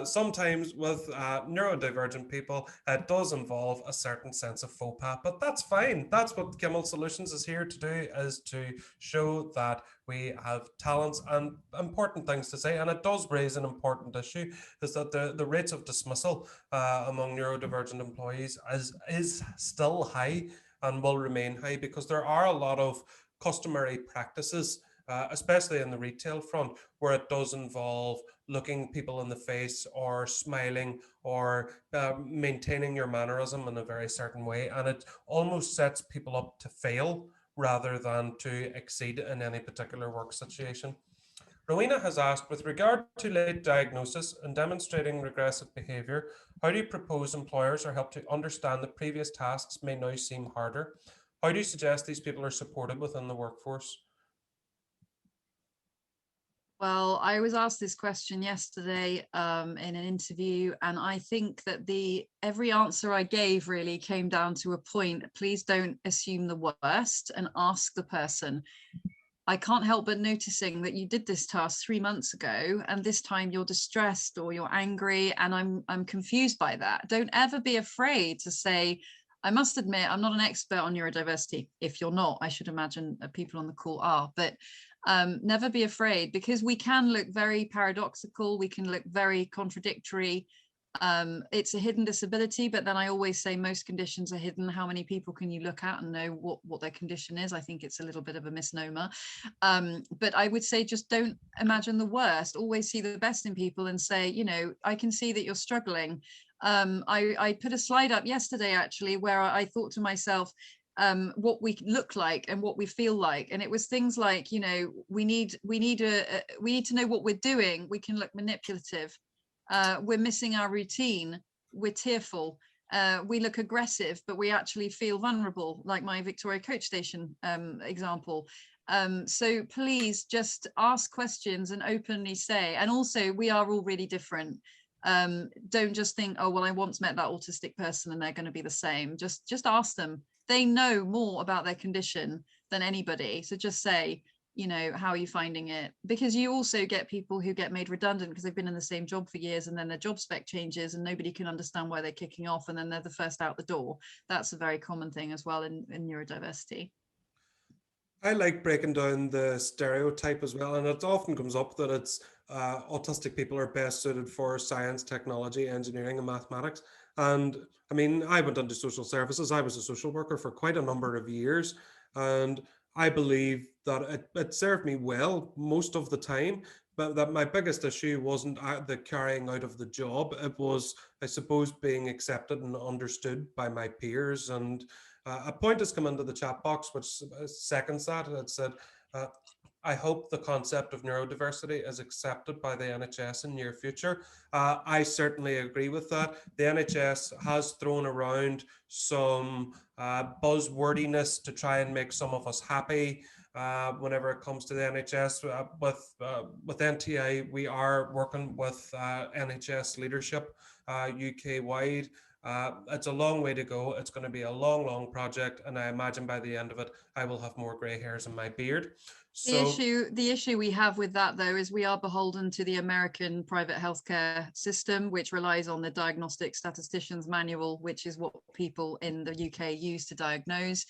Sometimes with neurodivergent people, it does involve a certain sense of faux pas, but that's fine. That's what Kimel Solutions is here to do, is to show that we have talents and important things to say. And it does raise an important issue, is that the rates of dismissal among neurodivergent employees is still high and will remain high, because there are a lot of customary practices, especially in the retail front, where it does involve looking people in the face or smiling or maintaining your mannerism in a very certain way. And it almost sets people up to fail rather than to exceed in any particular work situation. Rowena has asked, with regard to late diagnosis and demonstrating regressive behaviour, how do you propose employers are helped to understand that previous tasks may now seem harder? How do you suggest these people are supported within the workforce? Well, I was asked this question yesterday in an interview, and I think that every answer I gave really came down to a point. Please don't assume the worst and ask the person. I can't help but noticing that you did this task 3 months ago, and this time you're distressed or you're angry, and I'm confused by that. Don't ever be afraid to say, I must admit, I'm not an expert on neurodiversity. If you're not, I should imagine people on the call are, but never be afraid, because we can look very paradoxical, we can look very contradictory. It's a hidden disability, but then I always say most conditions are hidden. How many people can you look at and know what their condition is? I think it's a little bit of a misnomer. But I would say just don't imagine the worst. Always see the best in people and say, you know, I can see that you're struggling. I put a slide up yesterday actually where I thought to myself, what we look like and what we feel like, and it was things like, you know, we need to know what we're doing. We can look manipulative. We're missing our routine. We're tearful. We look aggressive, but we actually feel vulnerable, like my Victoria Coach Station example. So please just ask questions and openly say, and also we are all really different. Don't just think, oh, well, I once met that autistic person and they're going to be the same. Just ask them. They know more about their condition than anybody. So just say, you know, how are you finding it? Because you also get people who get made redundant because they've been in the same job for years, and then their job spec changes and nobody can understand why they're kicking off, and then they're the first out the door. That's a very common thing as well in neurodiversity. I like breaking down the stereotype as well, and it often comes up that it's autistic people are best suited for science, technology, engineering, and mathematics. And I mean, I went into social services. I was a social worker for quite a number of years, and I believe that it served me well most of the time. But that my biggest issue wasn't the carrying out of the job. It was, I suppose, being accepted and understood by my peers. And a point has come into the chat box which seconds that. It said, uh, I hope the concept of neurodiversity is accepted by the NHS in near future. I certainly agree with that. The NHS has thrown around some buzzwordiness to try and make some of us happy. Whenever it comes to the NHS, with NTI, we are working with NHS leadership UK wide. It's a long way to go. It's going to be a long, long project, and I imagine by the end of it, I will have more grey hairs in my beard. So The issue we have with that, though, is we are beholden to the American private healthcare system, which relies on the Diagnostic Statistician's Manual, which is what people in the UK use to diagnose.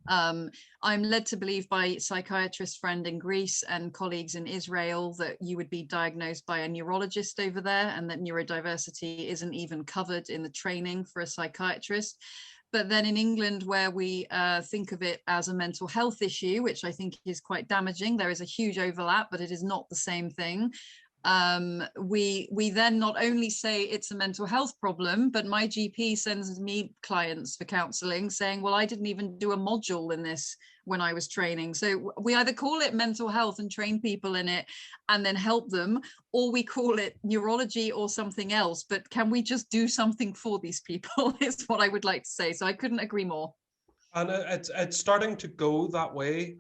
I'm led to believe by psychiatrist friend in Greece and colleagues in Israel that you would be diagnosed by a neurologist over there, and that neurodiversity isn't even covered in the training for a psychiatrist. But then in England, where we think of it as a mental health issue, which I think is quite damaging, there is a huge overlap, but it is not the same thing. We then not only say it's a mental health problem, but my GP sends me clients for counselling saying, well, I didn't even do a module in this when I was training. So we either call it mental health and train people in it and then help them, or we call it neurology or something else. But can we just do something for these people is what I would like to say. So I couldn't agree more. And it's starting to go that way.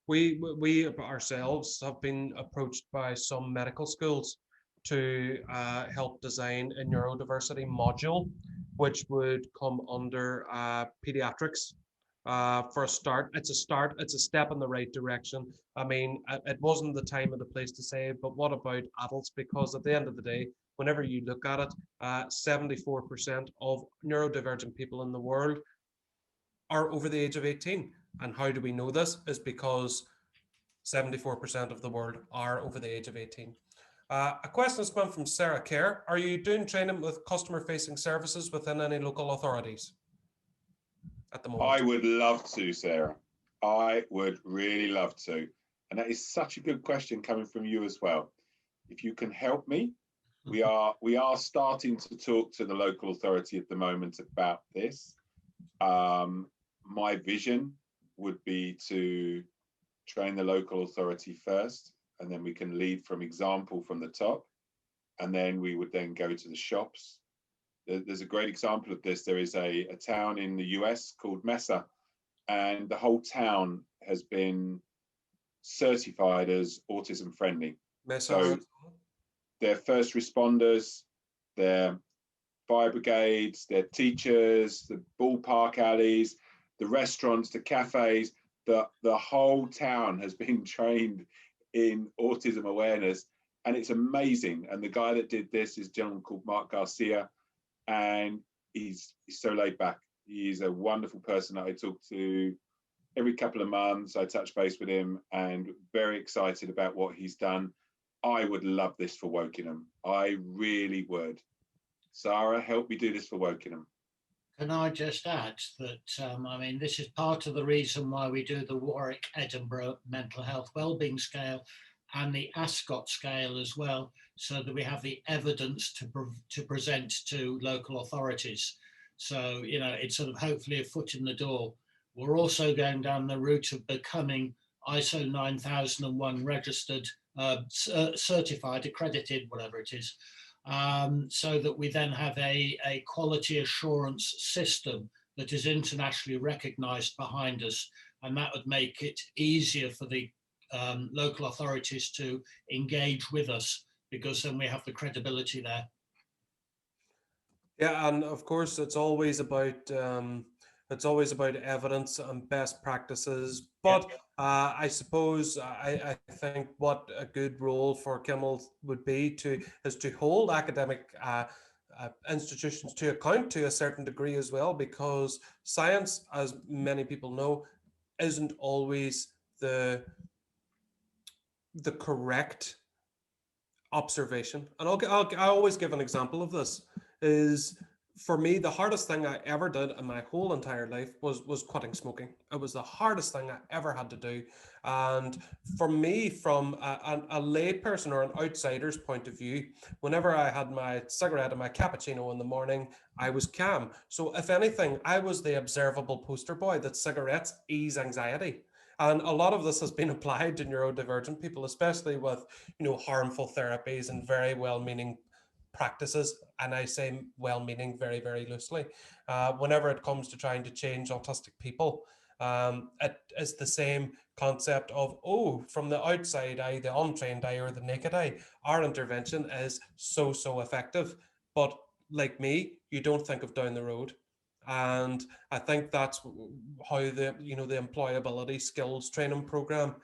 We ourselves have been approached by some medical schools to help design a neurodiversity module, which would come under pediatrics. For a start, it's a start. It's a step in the right direction. I mean, it wasn't the time or the place to say, but what about adults? Because at the end of the day, whenever you look at it, 74% of neurodivergent people in the world are over the age of 18. And how do we know this? Is because 74% of the world are over the age of 18. A question has come from Sarah Kerr. Are you doing training with customer-facing services within any local authorities at the moment? I would love to, Sarah. I would really love to. And that is such a good question coming from you as well. If you can help me, we are starting to talk to the local authority at the moment about this. My vision would be to train the local authority first, and then we can lead from example from the top, and then we would then go to the shops. There's a great example of this. There is a town in the US called Mesa, and the whole town has been certified as autism friendly. Mesa. So their first responders, their fire brigades, their teachers, the ballpark alleys, the restaurants, the cafes, the whole town has been trained in autism awareness, and it's amazing. And the guy that did this is a gentleman called Mark Garcia, and he's so laid back. He's a wonderful person that I talk to every couple of months. I touch base with him, and very excited about what he's done. I would love this for Wokingham. I really would. Sarah, help me do this for Wokingham. Can I just add that, I mean, this is part of the reason why we do the Warwick Edinburgh Mental Health Wellbeing Scale and the Ascot Scale as well, so that we have the evidence to present to local authorities. So, you know, it's sort of hopefully a foot in the door. We're also going down the route of becoming ISO 9001 registered, certified, accredited, whatever it is, so that we then have a quality assurance system that is internationally recognized behind us. And that would make it easier for the local authorities to engage with us, because then we have the credibility there. Yeah, and of course, it's always about evidence and best practices. But I suppose I think what a good role for Kimel would be is to hold academic institutions to account to a certain degree as well, because science, as many people know, isn't always the correct observation. And I always give an example of this. Is for me, the hardest thing I ever did in my whole entire life was quitting smoking. It was the hardest thing I ever had to do. And for me, from a lay person or an outsider's point of view, whenever I had my cigarette and my cappuccino in the morning, I was calm. So if anything, I was the observable poster boy that cigarettes ease anxiety. And a lot of this has been applied to neurodivergent people, especially with, harmful therapies and very well-meaning practices. And I say well-meaning very, very loosely. Whenever it comes to trying to change autistic people, it is the same concept of, oh, from the outside eye, the untrained eye or the naked eye, our intervention is so effective. But like me, you don't think of down the road. And I think that's how the employability skills training program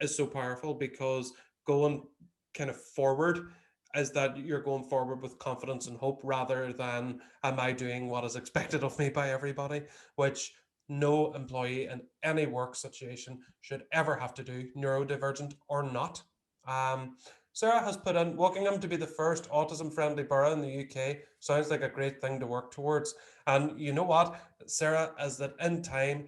is so powerful, because going kind of forward is that you're going forward with confidence and hope, rather than am I doing what is expected of me by everybody, which no employee in any work situation should ever have to do, neurodivergent or not. um, Sarah has put in Wokingham to be the first autism friendly borough in the UK. Sounds like a great thing to work towards. And you know what, Sarah, is that in time,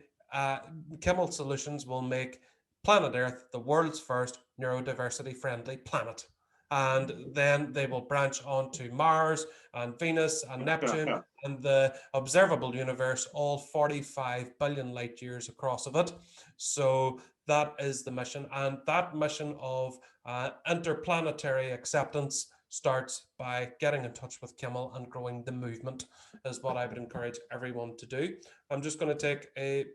Kimmel Solutions will make planet Earth the world's first neurodiversity friendly planet. And then they will branch on to Mars and Venus and Neptune and the observable universe, all 45 billion light years across of it. So that is the mission. And that mission of interplanetary acceptance starts by getting in touch with Kimmel and growing the movement, is what I would encourage everyone to do. I'm just going to take a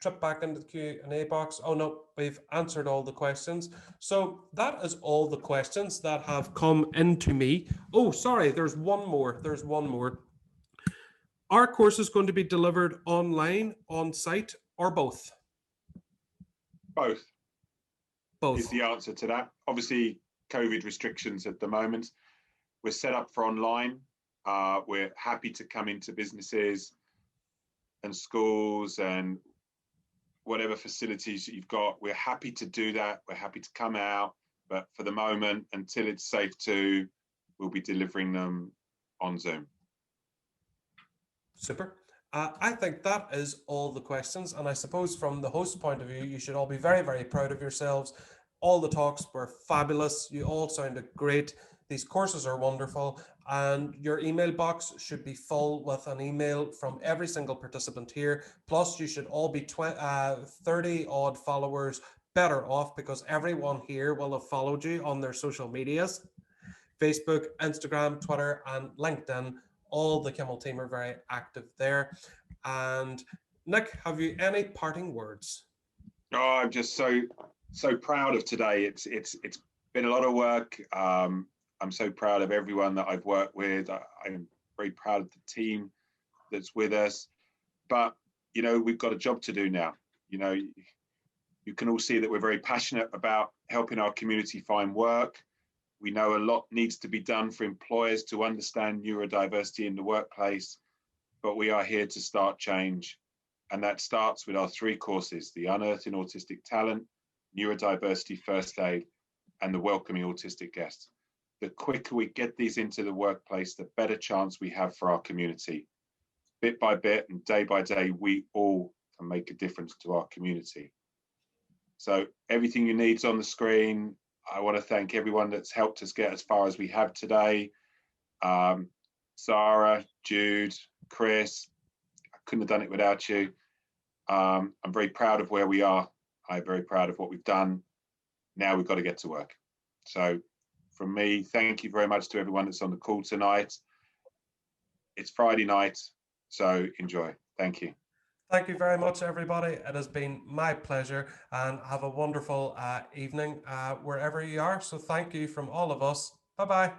trip back into the Q&A box. Oh no, we've answered all the questions. So that is all the questions that have come into me. Oh, sorry, there's one more. Our course is going to be delivered online, on site, or both? Both Both. is the answer to that. Obviously, COVID restrictions at the moment. We're set up for online. We're happy to come into businesses and schools and whatever facilities that you've got. We're happy to do that. We're happy to come out. But for the moment, until it's safe to, we'll be delivering them on Zoom. Super. I think that is all the questions. And I suppose from the host point of view, you should all be very, very proud of yourselves. All the talks were fabulous. You all sounded great. These courses are wonderful. And your email box should be full with an email from every single participant here. Plus, you should all be 30 odd followers better off, because everyone here will have followed you on their social medias: Facebook, Instagram, Twitter, and LinkedIn. All the Kimmel team are very active there. And Nick, have you any parting words? Oh, I'm just so proud of today. It's been a lot of work. I'm so proud of everyone that I've worked with. I'm very proud of the team that's with us. But we've got a job to do now. You can all see that we're very passionate about helping our community find work. We know a lot needs to be done for employers to understand neurodiversity in the workplace, but we are here to start change. And that starts with our 3 courses: the Unearthing Autistic Talent, Neurodiversity First Aid, and the Welcoming Autistic Guests. The quicker we get these into the workplace, the better chance we have for our community. Bit by bit and day by day, we all can make a difference to our community. So everything you need is on the screen. I want to thank everyone that's helped us get as far as we have today. Sarah, Jude, Chris, I couldn't have done it without you. I'm very proud of where we are. I'm very proud of what we've done. Now we've got to get to work. So from me, thank you very much to everyone that's on the call tonight. It's Friday night, so enjoy. Thank you. Thank you very much, everybody. It has been my pleasure, and have a wonderful evening wherever you are. So thank you from all of us. Bye-bye.